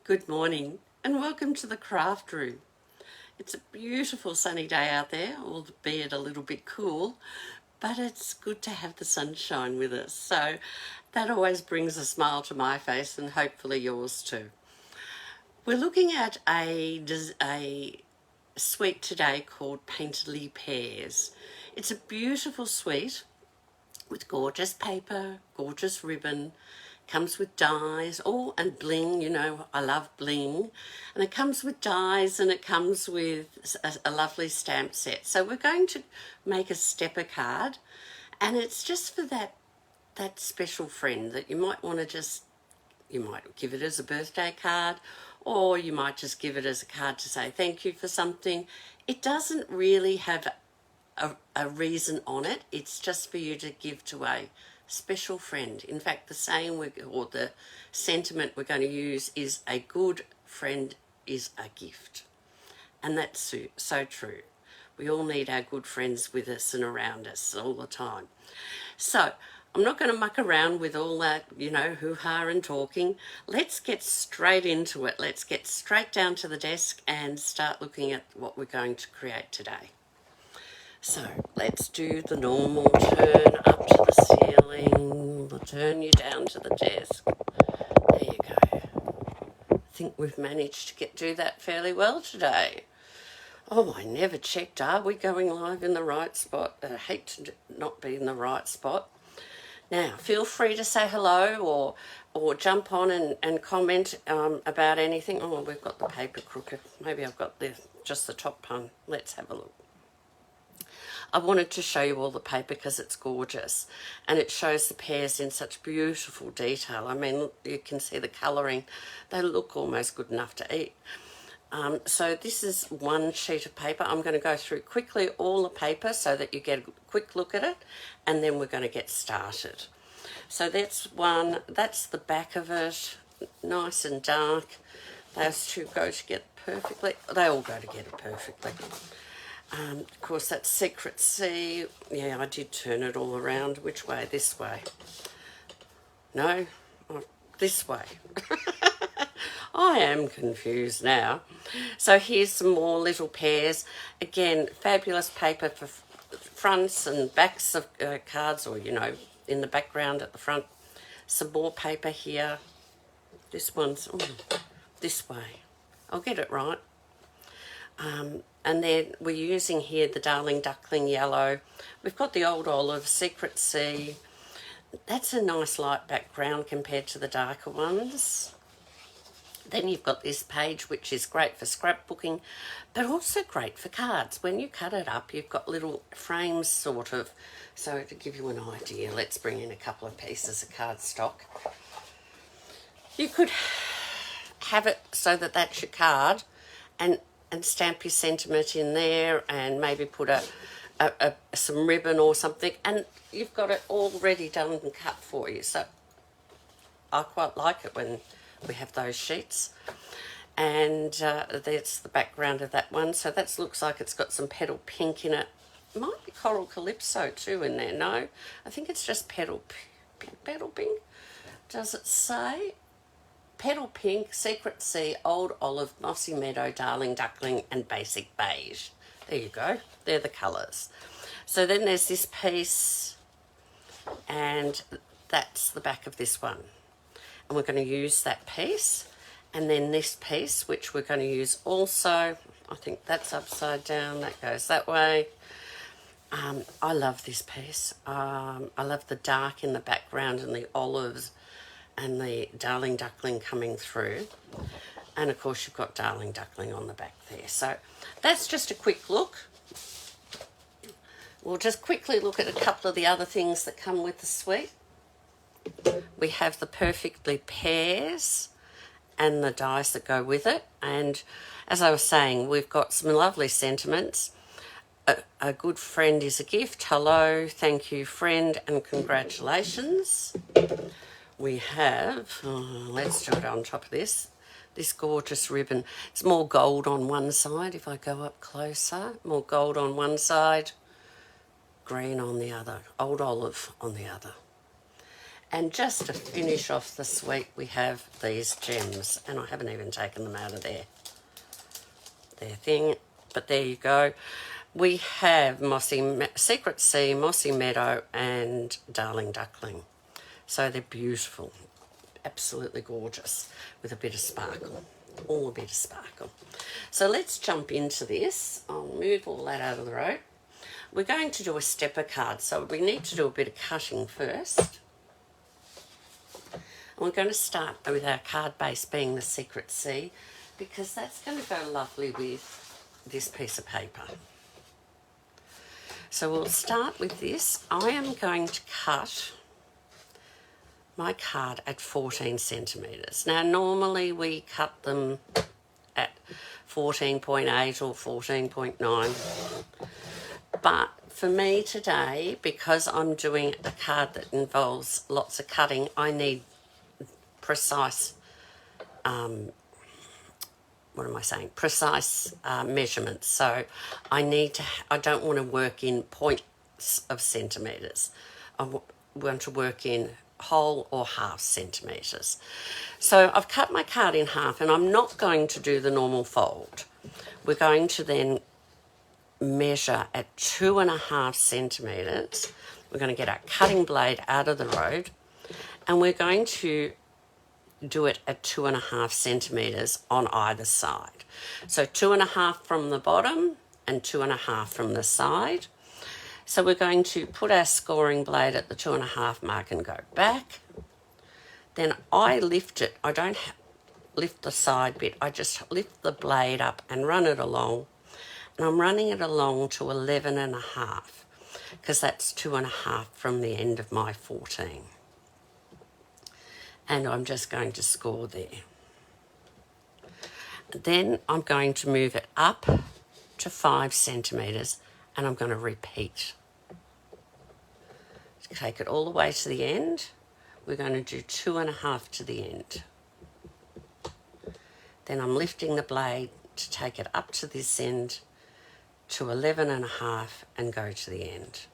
Good morning and welcome to the craft room. It's a beautiful sunny day out there, albeit a little bit cool, but it's good to have the sunshine with us. So that always brings a smile to my face and hopefully yours too. We're looking at a suite today called Painterly Pears. It's a beautiful suite with gorgeous paper, gorgeous ribbon, comes with dies, and bling, you know, I love bling. And it comes with dies and it comes with a lovely stamp set. So we're going to make a stepper card, and it's just for that special friend that you might want to you might give it as a birthday card, or you might just give it as a card to say thank you for something. It doesn't really have a reason on it. It's just for you to give to a special friend. In fact, the sentiment we're going to use is a good friend is a gift. And that's so true. We all need our good friends with us and around us all the time. So I'm not going to muck around with all that, hoo-ha and talking. Let's get straight into it. Let's get straight down to the desk and start looking at what we're going to create today. So let's do the normal turn up to the ceiling. We'll turn you down to the desk. There you go. I think we've managed to do that fairly well today. Oh, I never checked. Are we going live in the right spot? I hate to not be in the right spot. Now, feel free to say hello or jump on and comment about anything. Oh, we've got the paper crooked. Maybe I've got just the top pun. Let's have a look. I wanted to show you all the paper because it's gorgeous and it shows the pears in such beautiful detail. I mean, you can see the colouring. They look almost good enough to eat. So this is one sheet of paper. I'm going to go through quickly all the paper so that you get a quick look at it, and then we're going to get started. So that's one. That's the back of it, nice and dark. Those two go together perfectly. They all go together perfectly. Of course, that's Secret C. Yeah, I did turn it all around. Which way? This way. No? Oh, this way. I am confused now. So here's some more little pears. Again, fabulous paper for fronts and backs of cards, or, in the background at the front. Some more paper here. This one's this way. I'll get it right. And then we're using here the Darling Duckling Yellow. We've got the Old Olive, Secret C. That's a nice light background compared to the darker ones. Then you've got this page, which is great for scrapbooking, but also great for cards. When you cut it up, you've got little frames sort of. So to give you an idea, let's bring in a couple of pieces of cardstock. You could have it so that that's your card and stamp your sentiment in there and maybe put some ribbon or something, and you've got it already done and cut for you. So I quite like it when we have those sheets. And that's the background of that one. So that looks like it's got some petal pink in it. Might be Coral Calypso too in there. No, I think it's just petal pink. Does it say? Petal Pink, Secret C, Old Olive, Mossy Meadow, Darling Duckling, and Basic Beige. There you go. They're the colours. So then there's this piece, and that's the back of this one. And we're going to use that piece. And then this piece, which we're going to use also. I think that's upside down. That goes that way. I love this piece. I love the dark in the background and the olives and the Darling Duckling coming through. And of course you've got Darling Duckling on the back there. So that's just a quick look. We'll just quickly look at a couple of the other things that come with the suite. We have the Perfectly Pears and the dies that go with it. And as I was saying, we've got some lovely sentiments. A good friend is a gift. Hello, thank you, friend, and congratulations. We have, let's do it on top of this gorgeous ribbon. It's more gold on one side. If I go up closer, more gold on one side, green on the other, Old Olive on the other. And just to finish off the suite, we have these gems, and I haven't even taken them out of their thing, but there you go. We have Secret Sea, Mossy Meadow, and Darling Duckling. So they're beautiful, absolutely gorgeous, with a bit of sparkle, all a bit of sparkle. So let's jump into this. I'll move all that out of the road. We're going to do a stepper card, so we need to do a bit of cutting first. And we're going to start with our card base being the Secret Sea, because that's going to go lovely with this piece of paper. So we'll start with this. I am going to cut my card at 14 centimetres. Now normally we cut them at 14.8 or 14.9, but for me today, because I'm doing a card that involves lots of cutting, I need precise precise measurements. So I don't want to work in points of centimetres. I want to work in whole or half centimetres. So I've cut my card in half, and I'm not going to do the normal fold. We're going to then measure at 2.5 centimetres. We're going to get our cutting blade out of the road, and we're going to do it at 2.5 centimetres on either side. So 2.5 from the bottom and 2.5 from the side. So we're going to put our scoring blade at the 2.5 mark and go back. Then I lift it. I don't lift the side bit. I just lift the blade up and run it along. And I'm running it along to 11.5, because that's 2.5 from the end of my 14. And I'm just going to score there. Then I'm going to move it up to 5 centimetres, and I'm going to repeat. Take it all the way to the end. We're going to do 2.5 to the end. Then I'm lifting the blade to take it up to this end to 11.5 and go to the end.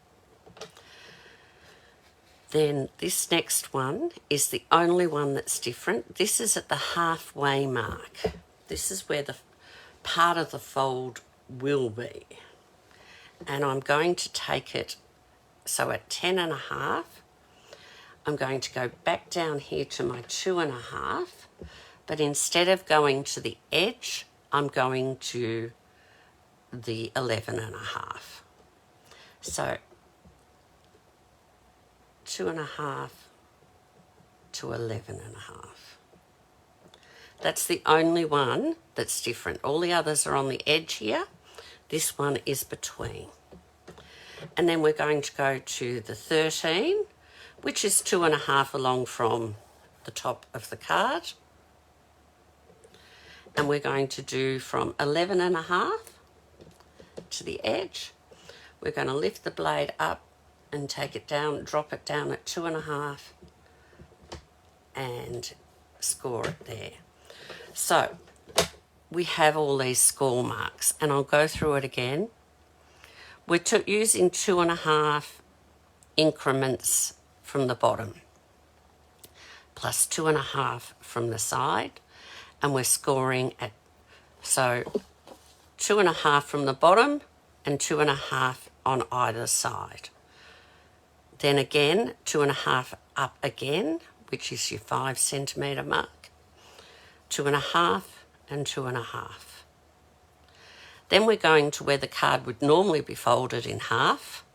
Then this next one is the only one that's different. This is at the halfway mark. This is where the part of the fold will be. And I'm going to take it, so at 10.5, I'm going to go back down here to my 2.5, but instead of going to the edge, I'm going to the 11.5. So 2.5 to 11.5. That's the only one that's different. All the others are on the edge here. This one is between. And then we're going to go to the 13, which is 2.5 along from the top of the card. And we're going to do from 11.5 to the edge. We're going to lift the blade up and take it down, drop it down at 2.5 and score it there. So we have all these score marks, and I'll go through it again. We're using 2.5 increments from the bottom, plus 2.5 from the side, and we're scoring at, so 2.5 from the bottom and 2.5 on either side. Then again, 2.5 up again, which is your 5 centimetre mark, 2.5 and 2.5. Then we're going to where the card would normally be folded in half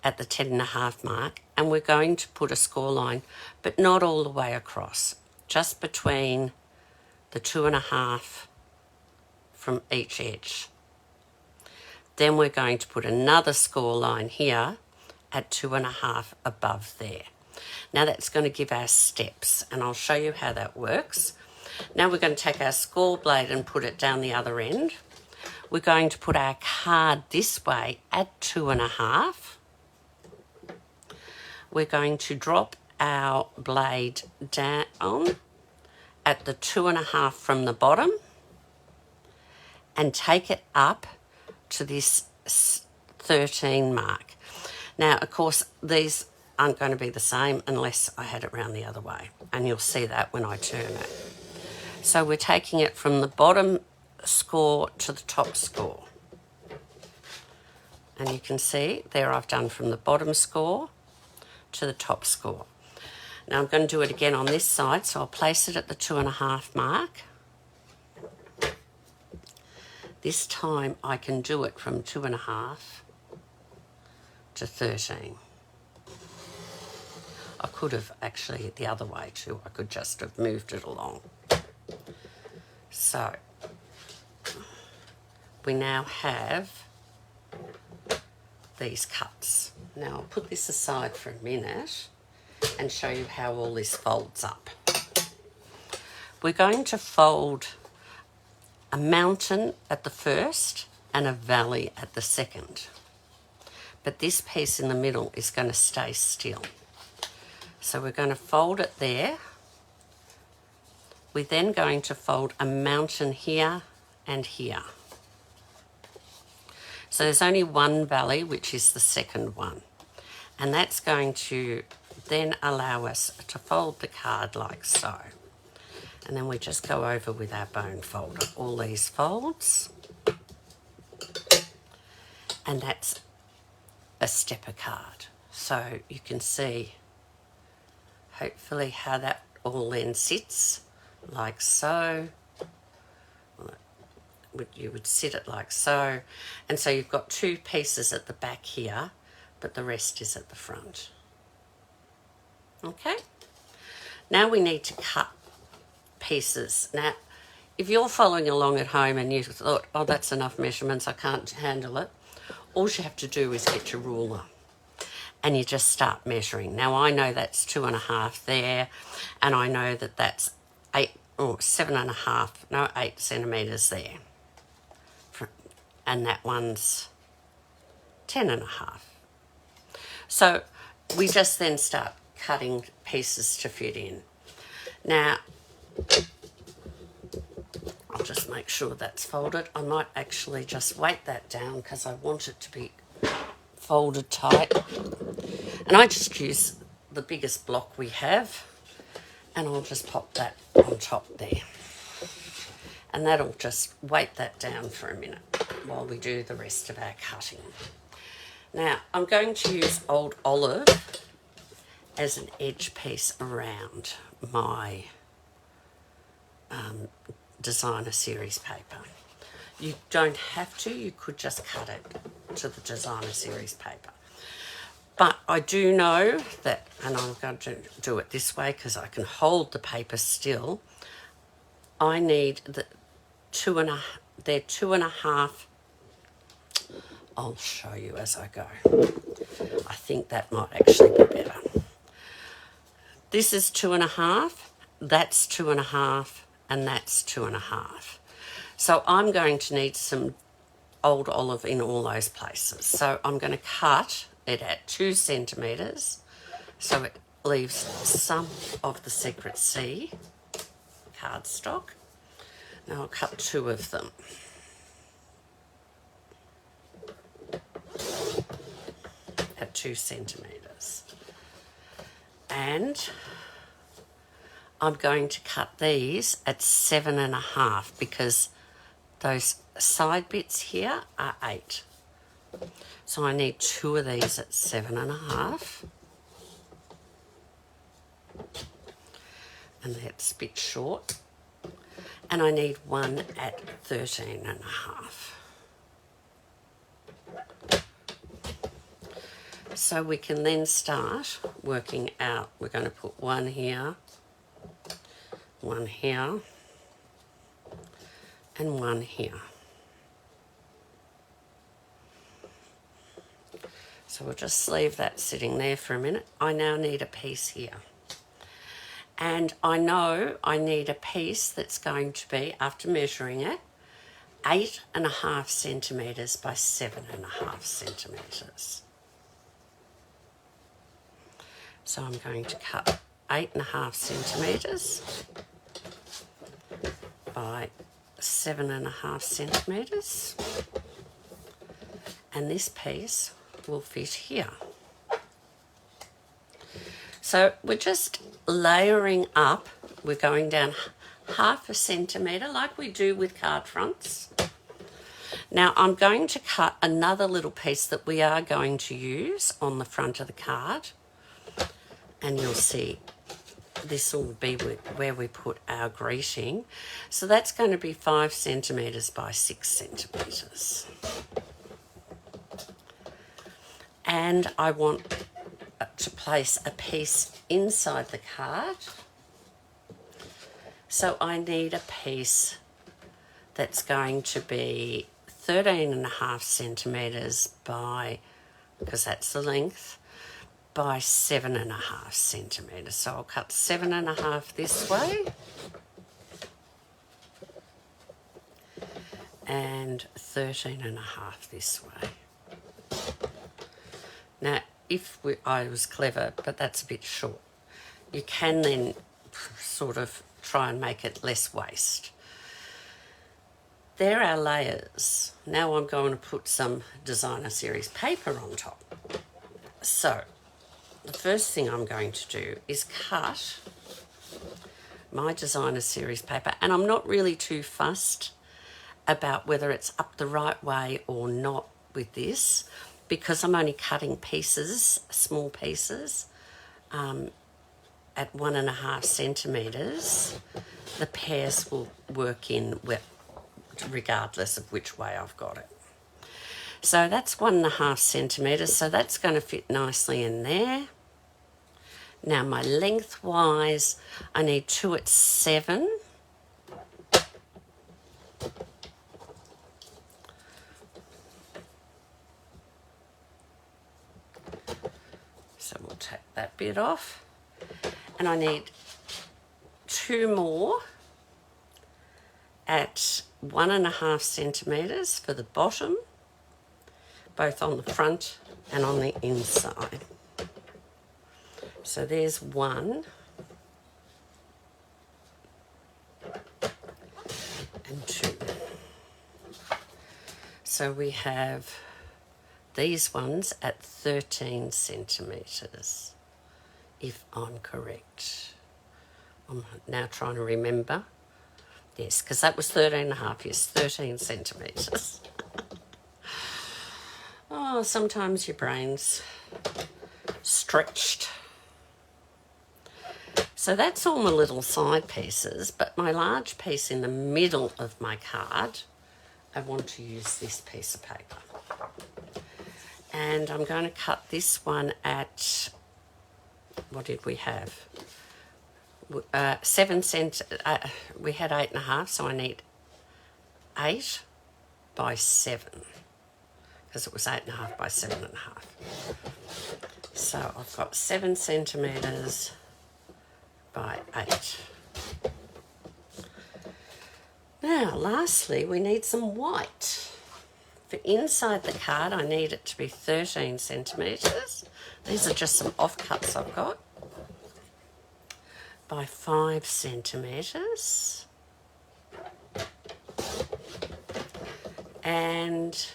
at the 10.5 mark, and we're going to put a score line, but not all the way across, just between the 2.5 from each edge. Then we're going to put another score line here at 2.5 above there. Now that's going to give our steps, and I'll show you how that works. Now we're going to take our score blade and put it down the other end. We're going to put our card this way at 2.5. We're going to drop our blade down at the 2.5 from the bottom and take it up to this 13 mark. Now, of course, these aren't going to be the same unless I had it round the other way, and you'll see that when I turn it. So we're taking it from the bottom score to the top score. And you can see there I've done from the bottom score to the top score. Now I'm going to do it again on this side, so I'll place it at the 2.5 mark. This time I can do it from 2.5 to 13. I could have actually the other way too. I could just have moved it along. So we now have these cuts. Now I'll put this aside for a minute and show you how all this folds up. We're going to fold a mountain at the first and a valley at the second. But this piece in the middle is going to stay still. So we're going to fold it there. We're then going to fold a mountain here and here. So there's only one valley, which is the second one. And that's going to then allow us to fold the card like so. And then we just go over with our bone folder, all these folds. And that's a stepper card. So you can see hopefully how that all then sits, like so. You would sit it like so. And so you've got two pieces at the back here, but the rest is at the front. Okay? Now we need to cut pieces. Now, if you're following along at home and you thought, oh, that's enough measurements, I can't handle it, all you have to do is get your ruler and you just start measuring. Now, I know that's 2.5 there, and I know that that's 8 centimetres there. And that one's 10.5. So we just then start cutting pieces to fit in. Now, I'll just make sure that's folded. I might actually just weight that down because I want it to be folded tight. And I just use the biggest block we have, and I'll just pop that on top there. And that'll just weight that down for a minute while we do the rest of our cutting. Now, I'm going to use Old Olive as an edge piece around my designer series paper. You don't have to, you could just cut it to the designer series paper. But I do know that, and I'm going to do it this way because I can hold the paper still, I need the 2.5. I'll show you as I go. I think that might actually be better. This is 2.5, that's 2.5, and that's 2.5. So I'm going to need some Old Olive in all those places. So I'm going to cut it at 2 centimetres so it leaves some of the Secret C cardstock. Now I'll cut 2 of them. At 2 centimetres. And I'm going to cut these at 7.5 because those side bits here are 8. So I need 2 of these at 7.5. And that's a bit short. And I need 1 at 13.5. So we can then start working out. We're going to put 1 here, 1 here, and 1 here. So we'll just leave that sitting there for a minute. I now need a piece here. And I know I need a piece that's going to be, after measuring it, 8.5 centimetres by 7.5 centimetres. So I'm going to cut 8.5 centimetres by 7.5 centimetres. And this piece will fit here. So we're just layering up. We're going down 1/2 centimetre like we do with card fronts. Now I'm going to cut another little piece that we are going to use on the front of the card, and you'll see this will be where we put our greeting. So that's going to be 5 centimetres by 6 centimetres. And I want to place a piece inside the card. So I need a piece that's going to be 13.5 centimetres by, because that's the length, by 7.5 centimetres. So I'll cut 7.5 this way and 13.5 this way. Now, if I was clever, but that's a bit short, you can then sort of try and make it less waste. There are layers. Now I'm going to put some designer series paper on top. So the first thing I'm going to do is cut my designer series paper, and I'm not really too fussed about whether it's up the right way or not with this, because I'm only cutting pieces, small pieces, at 1.5 centimetres. The Pears will work in regardless of which way I've got it. So that's 1.5 centimetres, so that's going to fit nicely in there. Now my lengthwise, I need 2 at 7. So we'll take that bit off. And I need 2 more at 1.5 centimetres for the bottom, both on the front and on the inside. So there's 1 and 2. So we have these ones at 13 centimetres, if I'm correct. I'm now trying to remember. Yes, because that was 13.5, yes, 13 centimetres. Oh, sometimes your brain's stretched. So that's all my little side pieces, but my large piece in the middle of my card, I want to use this piece of paper. And I'm going to cut this one at, what did we have? 7 cent. We had 8.5, so I need 8 by 7, because it was 8.5 by 7.5. So I've got 7 centimetres by 8. Now, lastly, we need some white. For inside the card, I need it to be 13 centimetres. These are just some offcuts I've got. By 5 centimetres. And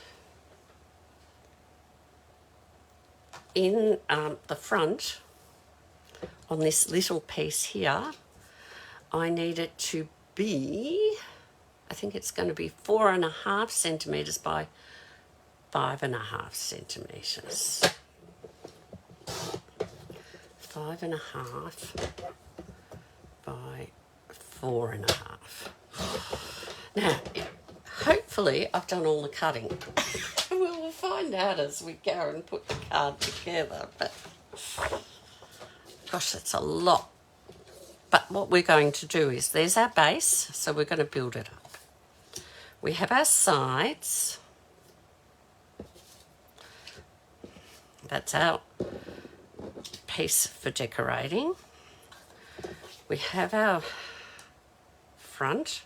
in the front, on this little piece here, I need it to be, I think it's going to be 4.5 centimetres by 5.5 centimetres. 5.5 by 4.5. Now, hopefully I've done all the cutting. We'll find out as we go and put the card together, but gosh, that's a lot. But what we're going to do is, there's our base, so we're going to build it up. We have our sides. That's our piece for decorating. We have our front,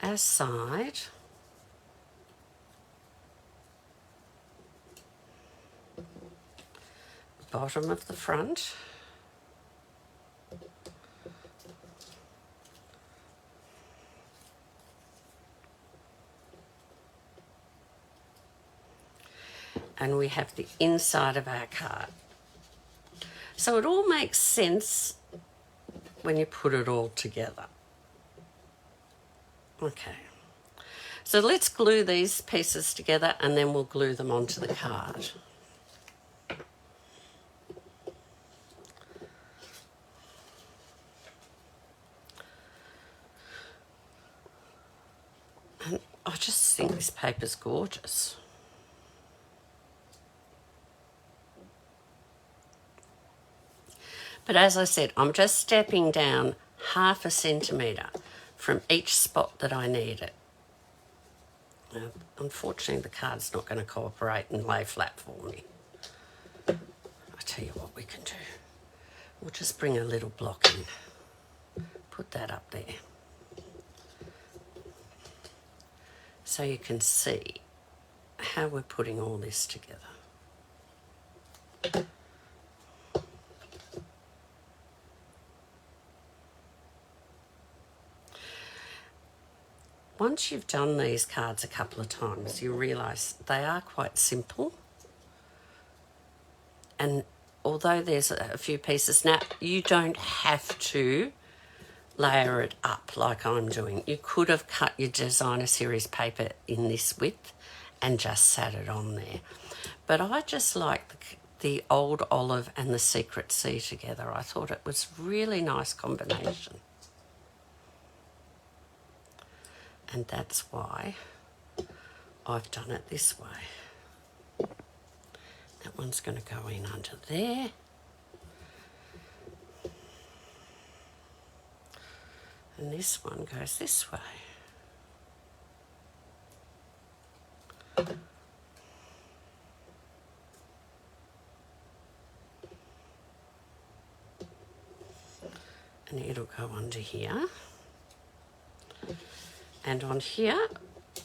our side, bottom of the front, and we have the inside of our card. So it all makes sense when you put it all together. Okay, so let's glue these pieces together and then we'll glue them onto the card. And I just think this paper's gorgeous. But as I said, I'm just stepping down 1/2 centimetre from each spot that I need it. Now, unfortunately, the card's not going to cooperate and lay flat for me. I'll tell you what we can do. We'll just bring a little block in. Put that up there. So you can see how we're putting all this together. Once you've done these cards a couple of times, you realise they are quite simple. And although there's a few pieces, now you don't have to layer it up like I'm doing. You could have cut your designer series paper in this width and just sat it on there. But I just like the old olive and the secret sea together. I thought it was really nice combination. And that's why I've done it this way. That one's going to go in under there. And this one goes this way. And it'll go under here. And on here,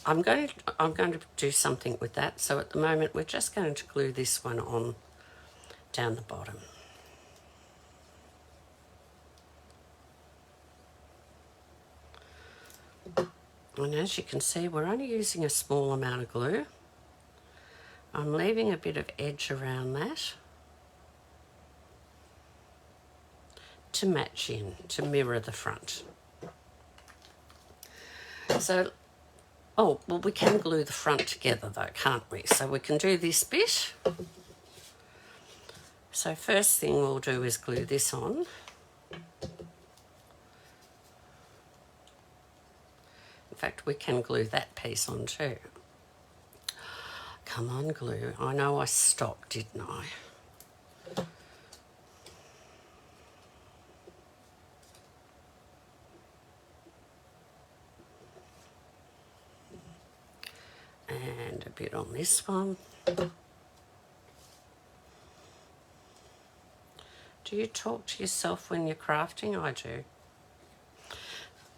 I'm going to do something with that. So at the moment, we're just going to glue this one on down the bottom. And as you can see, we're only using a small amount of glue. I'm leaving a bit of edge around that to match in, to mirror the front. So, oh, well, we can glue the front together though, can't we? So we can do this bit. So first thing we'll do is glue this on. In fact, we can glue that piece on too. Come on, glue. I know I stopped, didn't I? And a bit on this one. Do you talk to yourself when you're crafting? I do.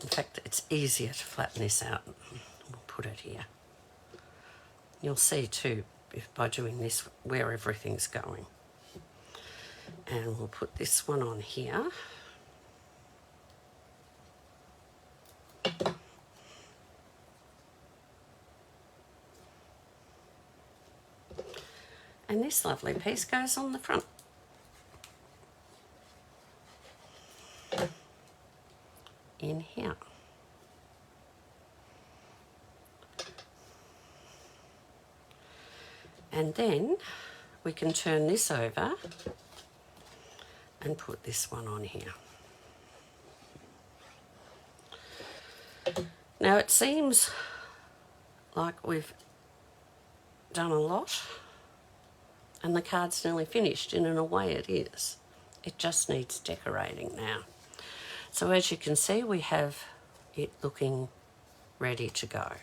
In fact, it's easier to flatten this out. We'll put it here. You'll see too, if by doing this, where everything's going. And we'll put this one on here. And this lovely piece goes on the front. In here. And then we can turn this over and put this one on here. Now it seems like we've done a lot and the card's nearly finished, and in a way it is. It just needs decorating now. So as you can see, we have it looking ready to go.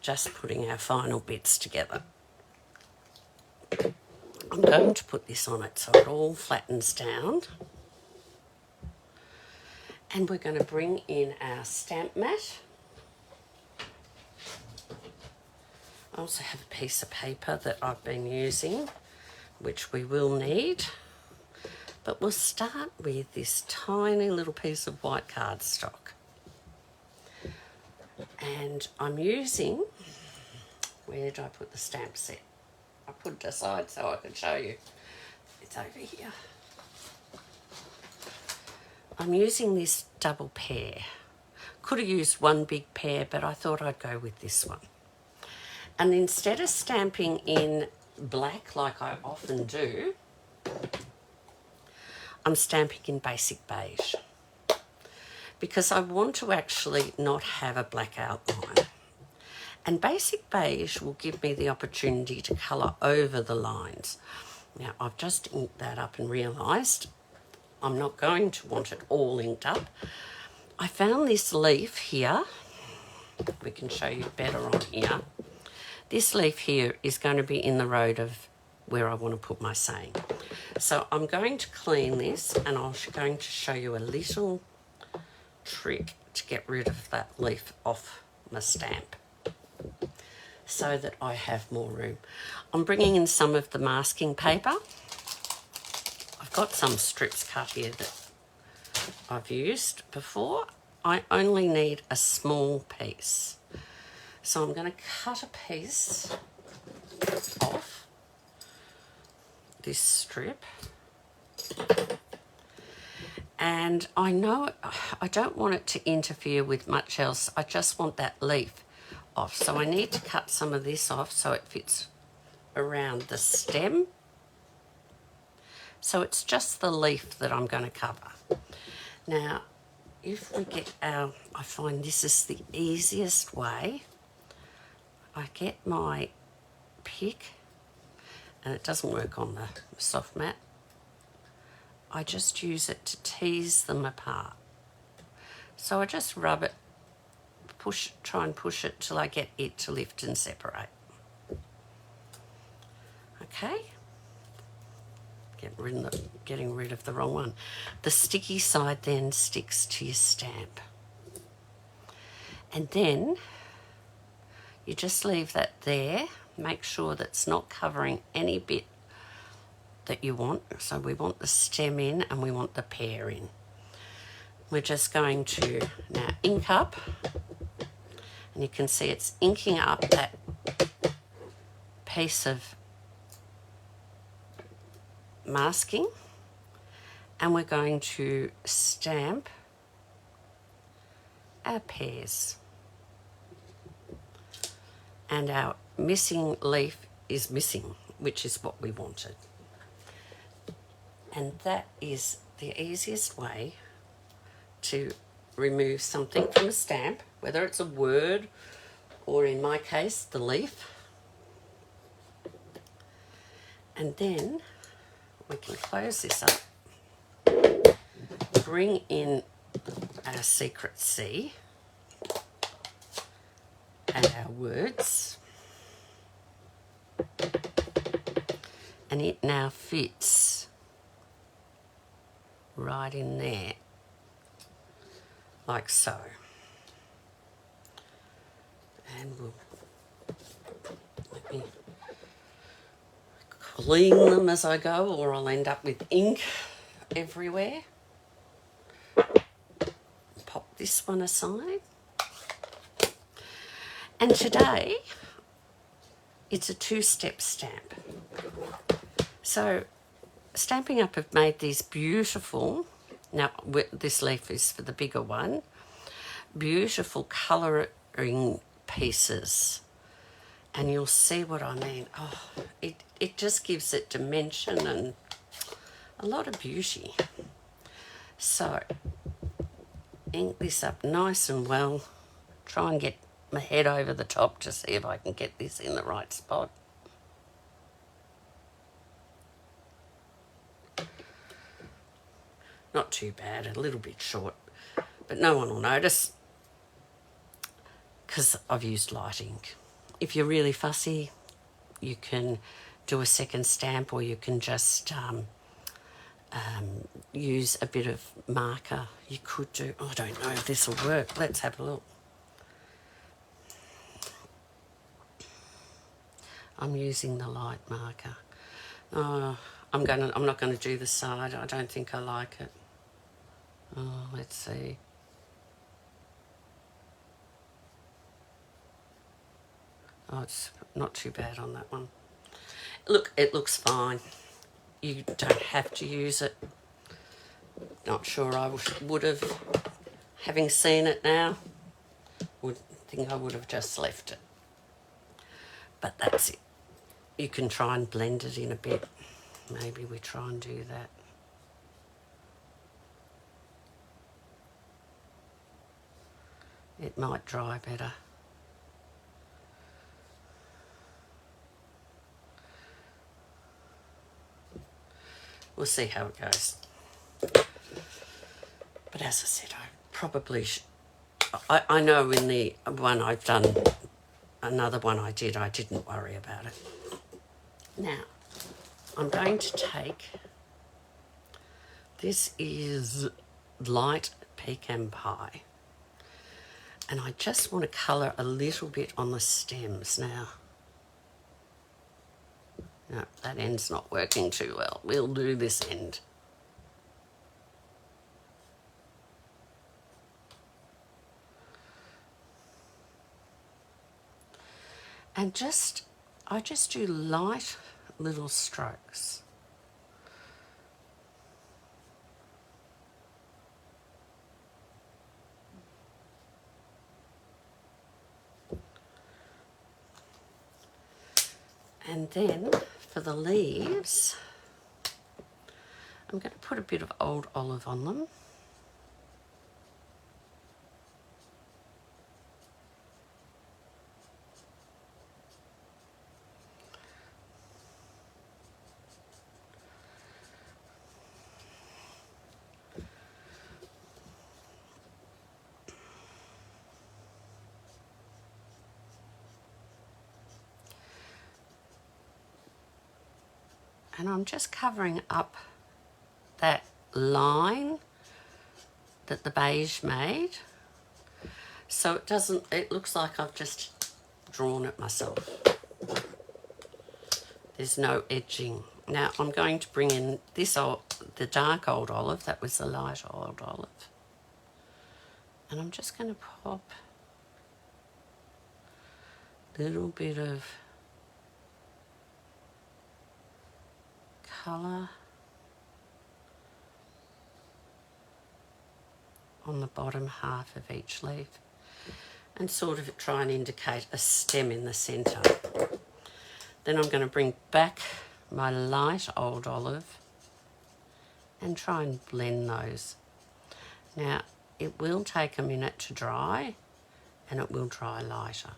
Just putting our final bits together. I'm going to put this on it so it all flattens down. And we're going to bring in our stamp mat. I also have a piece of paper that I've been using, which we will need. But we'll start with this tiny little piece of white cardstock. And I'm using, where did I put the stamp set? I put it aside so I can show you. It's over here. I'm using this double pear. Could have used one big pear, but I thought I'd go with this one. And instead of stamping in black like I often do, I'm stamping in basic beige because I want to actually not have a black outline. And basic beige will give me the opportunity to colour over the lines. Now, I've just inked that up and realised I'm not going to want it all inked up. I found this leaf here. We can show you better on here. This leaf here is going to be in the road of where I want to put my saying. So I'm going to clean this and I'm going to show you a little trick to get rid of that leaf off my stamp so that I have more room. I'm bringing in some of the masking paper. I've got some strips cut here that I've used before. I only need a small piece. So I'm going to cut a piece off this strip. And I know I don't want it to interfere with much else. I just want that leaf off. So I need to cut some of this off so it fits around the stem. So it's just the leaf that I'm going to cover. Now, if we get I find this is the easiest way. I get my pick, and it doesn't work on the soft mat. I just use it to tease them apart. So I just rub it, try and push it till I get it to lift and separate. Okay. Getting rid of the wrong one. The sticky side then sticks to your stamp. And then you just leave that there. Make sure that's not covering any bit that you want. So we want the stem in and we want the pear in. We're just going to now ink up. And you can see it's inking up that piece of masking. And we're going to stamp our pears. And our missing leaf is missing, which is what we wanted. And that is the easiest way to remove something from a stamp, whether it's a word or in my case, the leaf. And then we can close this up, bring in our secret C and our words, and it now fits right in there like so. And we'll let me clean them as I go, or I'll end up with ink everywhere. Pop this one aside. And today, it's a two-step stamp. So, Stampin' Up! Have made these beautiful, now this leaf is for the bigger one, beautiful colouring pieces. And you'll see what I mean. Oh, it just gives it dimension and a lot of beauty. So, ink this up nice and well. Try and get my head over the top to see if I can get this in the right spot. Not too bad, a little bit short, but no one will notice because I've used light ink. If you're really fussy, you can do a second stamp, or you can just use a bit of marker. You could do, I don't know if this will work. Let's have a look. I'm using the light marker. Oh, I'm not going to do the side. I don't think I like it. Oh, let's see. Oh, it's not too bad on that one. Look, it looks fine. You don't have to use it. Not sure I would have, having seen it now, would think I would have just left it. But that's it. You can try and blend it in a bit. Maybe we try and do that. It might dry better. We'll see how it goes. But as I said, I probably I know in the one I've done, another one I didn't worry about it. Now, I'm going to take, this is light pecan pie. And I just want to colour a little bit on the stems now. No, that end's not working too well. We'll do this end. And I just do light little strokes. And then for the leaves, I'm going to put a bit of old olive on them. And I'm just covering up that line that the beige made. So it doesn't, it looks like I've just drawn it myself. There's no edging. Now I'm going to bring in this the dark old olive, that was the light old olive. And I'm just going to pop a little bit of colour on the bottom half of each leaf and sort of try and indicate a stem in the centre. Then I'm going to bring back my light old olive and try and blend those. Now it will take a minute to dry and it will dry lighter.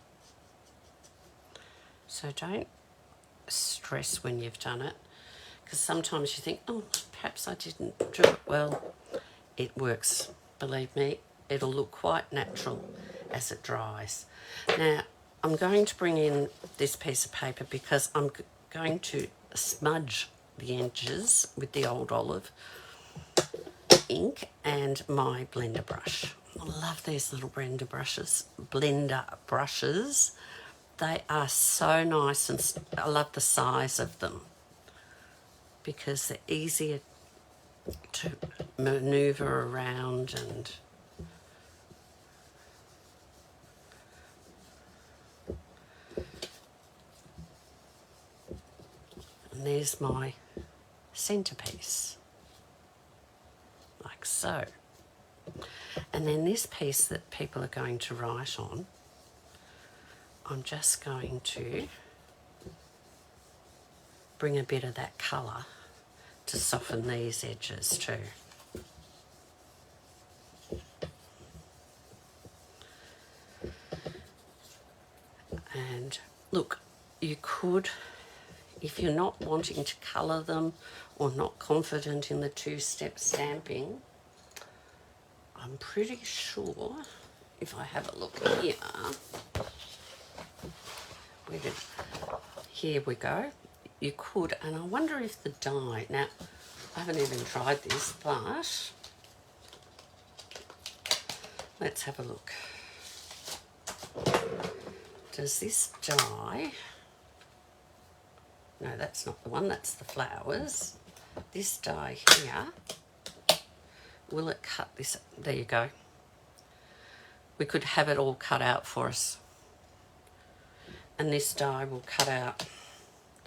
So don't stress when you've done it, because sometimes you think, oh, perhaps I didn't do it well. It works, believe me. It'll look quite natural as it dries. Now, I'm going to bring in this piece of paper because I'm going to smudge the edges with the old olive ink and my blender brush. I love these little blender brushes. They are so nice, and I love the size of them because they're easier to maneuver around. And there's my centerpiece, like so. And then this piece that people are going to write on, I'm just going to bring a bit of that colour to soften these edges too. And look, you could, if you're not wanting to colour them or not confident in the two-step stamping, I'm pretty sure, if I have a look here, here we go. You could, and I wonder if the dye, now I haven't even tried this, but let's have a look. Does this dye, no, that's not the one, that's the flowers. This dye here, will it cut this? There you go. We could have it all cut out for us. And this dye will cut out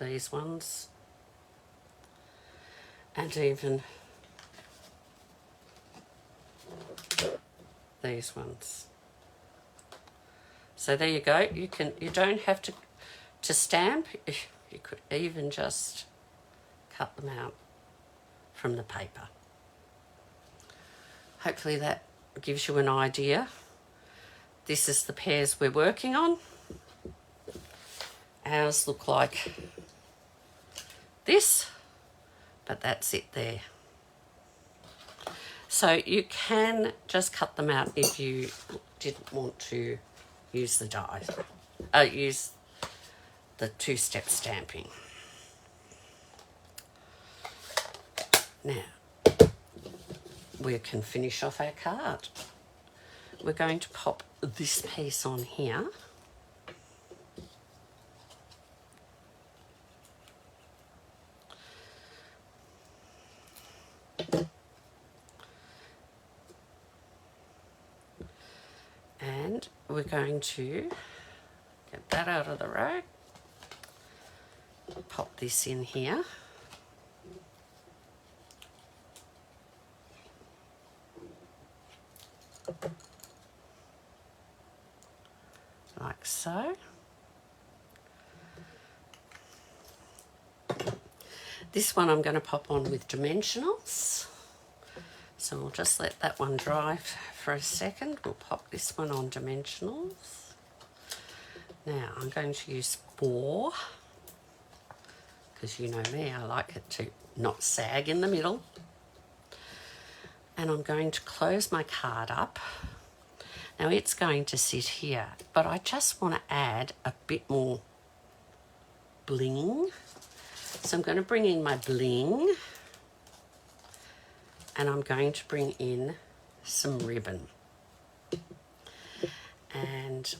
these ones, and even these ones. So there you go. You don't have to stamp. You could even just cut them out from the paper. Hopefully that gives you an idea. This is the pears we're working on. Ours look like this, but that's it there. So you can just cut them out if you didn't want to use the die, use the two-step stamping. Now, we can finish off our card. We're going to pop this piece on here. And we're going to get that out of the road. Pop this in here. Like so. This one I'm going to pop on with dimensionals. So we'll just let that one dry for a second. We'll pop this one on dimensionals. Now I'm going to use 4, because you know me, I like it to not sag in the middle. And I'm going to close my card up. Now it's going to sit here, but I just want to add a bit more bling. So I'm going to bring in my bling, and I'm going to bring in some ribbon. And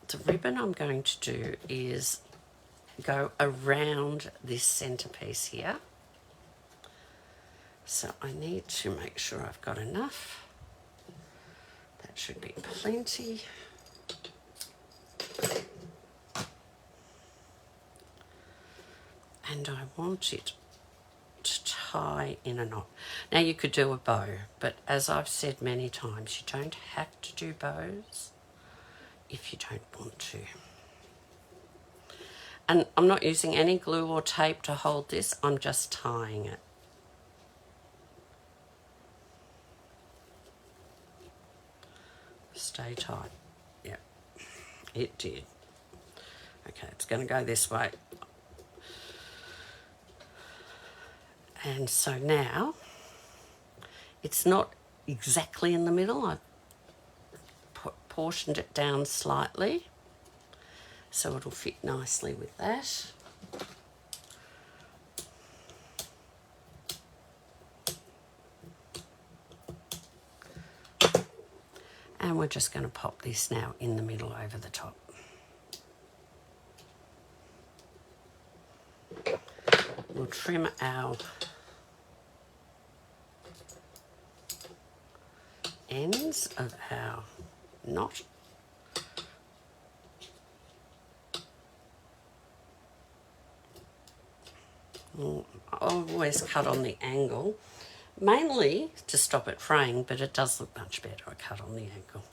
the ribbon I'm going to do is go around this centerpiece here. So I need to make sure I've got enough. That should be plenty. And I want it to tie in a knot. Now you could do a bow, but as I've said many times, you don't have to do bows if you don't want to. And I'm not using any glue or tape to hold this, I'm just tying it. Stay tight. Yep, it did. Okay, it's going to go this way. And so now, it's not exactly in the middle. I've portioned it down slightly, so it'll fit nicely with that. And we're just going to pop this now in the middle over the top. We'll trim our ends of our knot. I always cut on the angle, mainly to stop it fraying, but it does look much better I cut on the angle.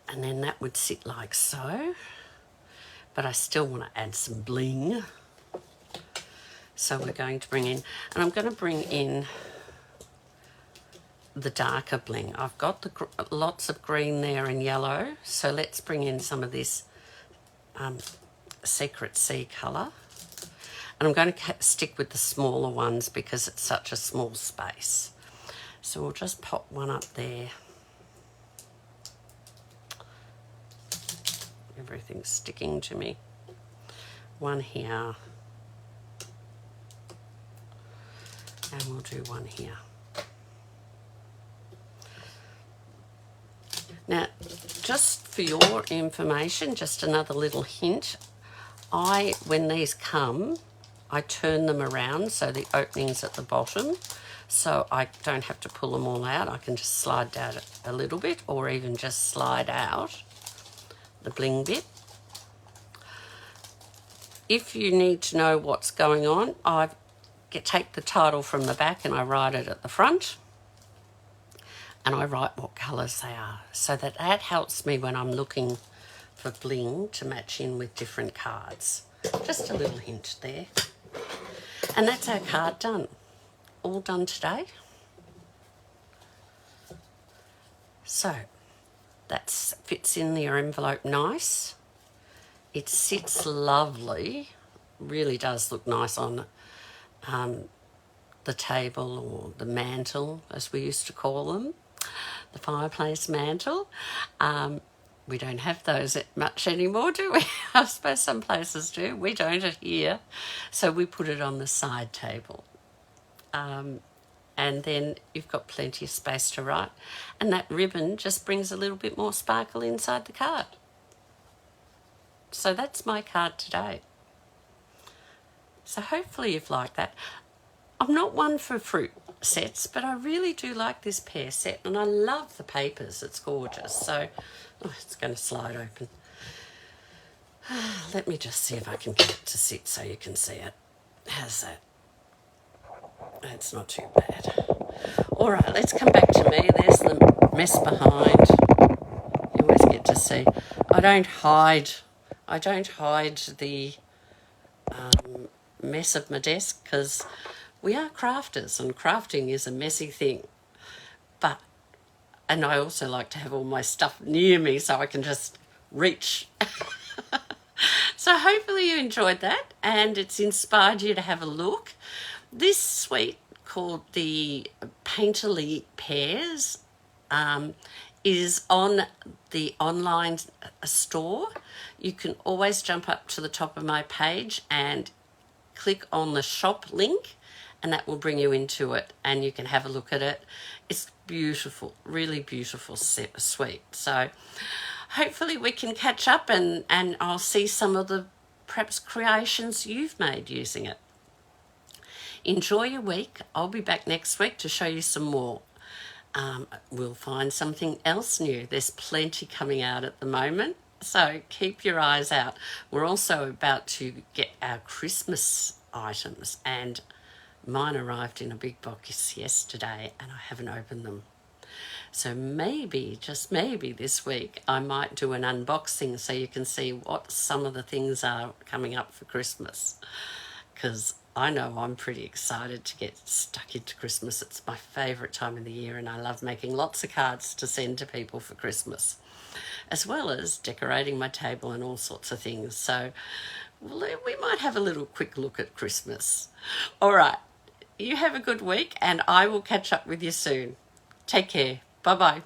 And then that would sit like so, but I still want to add some bling. So we're going to bring in, and I'm going to bring in the darker bling. I've got the lots of green there and yellow, so let's bring in some of this Secret Sea colour. And I'm going to stick with the smaller ones because it's such a small space. So we'll just pop one up there. Everything's sticking to me. One here. And we'll do one here. Now, just for your information, just another little hint. When these come, I turn them around so the opening's at the bottom, so I don't have to pull them all out. I can just slide down a little bit, or even just slide out the bling bit. if you need to know what's going on, I take the title from the back and I write it at the front. And I write what colours they are, so that helps me when I'm looking for bling to match in with different cards. Just a little hint there. And that's our card done. All done today. So that fits in your envelope nice. It sits lovely. Really does look nice on the table, or the mantle, as we used to call them. The fireplace mantle. We don't have those much anymore, do we? I suppose some places do. We don't here. So we put it on the side table. And then you've got plenty of space to write. And that ribbon just brings a little bit more sparkle inside the card. So that's my card today. So hopefully you've liked that. I'm not one for fruit sets, but I really do like this pear set, and I love the papers. It's gorgeous. So, it's going to slide open. Let me just see if I can get it to sit so you can see it. How's that? That's not too bad. All right, let's come back to me. There's the mess behind. You always get to see. I don't hide the mess of my desk, because we are crafters and crafting is a messy thing. And I also like to have all my stuff near me so I can just reach. So hopefully you enjoyed that and it's inspired you to have a look. This suite, called the Painterly Pears, is on the online store. You can always jump up to the top of my page and click on the shop link, and that will bring you into it and you can have a look at it. It's beautiful, really beautiful suite. So hopefully we can catch up and I'll see some of the perhaps creations you've made using it. Enjoy your week. I'll be back next week to show you some more. We'll find something else new. There's plenty coming out at the moment, so keep your eyes out. We're also about to get our Christmas items, and mine arrived in a big box yesterday and I haven't opened them. So maybe, just maybe this week, I might do an unboxing so you can see what some of the things are coming up for Christmas. Because I know I'm pretty excited to get stuck into Christmas. It's my favourite time of the year and I love making lots of cards to send to people for Christmas, as well as decorating my table and all sorts of things. So we might have a little quick look at Christmas. All right, you have a good week and I will catch up with you soon. Take care. Bye-bye.